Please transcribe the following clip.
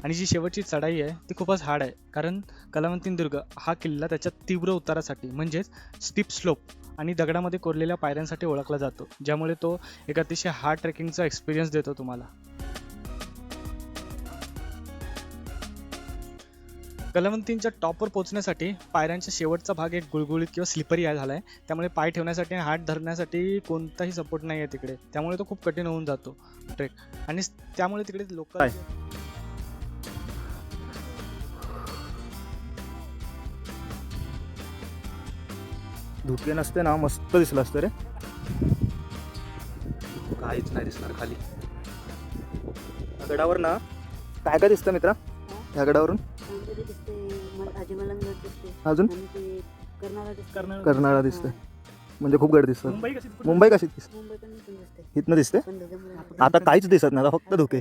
आणि जी शेवटची चढाई आहे ती खूपच हार्ड आहे, कारण कलावंतीन दुर्ग हा किल्ला त्याच्या तीव्र उतारासाठी म्हणजेच स्टीप स्लोप आणि दगडामध्ये कोरलेल्या पायऱ्यांसाठी ओळखला जातो, ज्यामुळे तो एक अतिशय हार्ड ट्रेकिंगचा एक्सपिरियन्स देतो तुम्हाला. कलावंतींच्या टॉपवर पोहोचण्यासाठी पायऱ्यांचा शेवटचा भाग एक गुळगुळीत किंवा स्लिपरी झाला आहे, त्यामुळे पाय ठेवण्यासाठी आणि हात धरण्यासाठी कोणताही सपोर्ट नाही आहे तिकडे, त्यामुळे तो खूप कठीण होऊन जातो ट्रेक. आणि त्यामुळे तिकडे लोक धुके नसते ना, मस्त दिसलं असतं रे. काहीच नाही दिसणार खाली. गडावर ना काय काय दिसतं मित्रा ह्या गडावरून? अजून कर्नाळा दिसतंय, म्हणजे खूप गड दिसतात. मुंबई कशी दिसते? इथनं दिसते. आता काहीच दिसत नाही, आता फक्त धुके.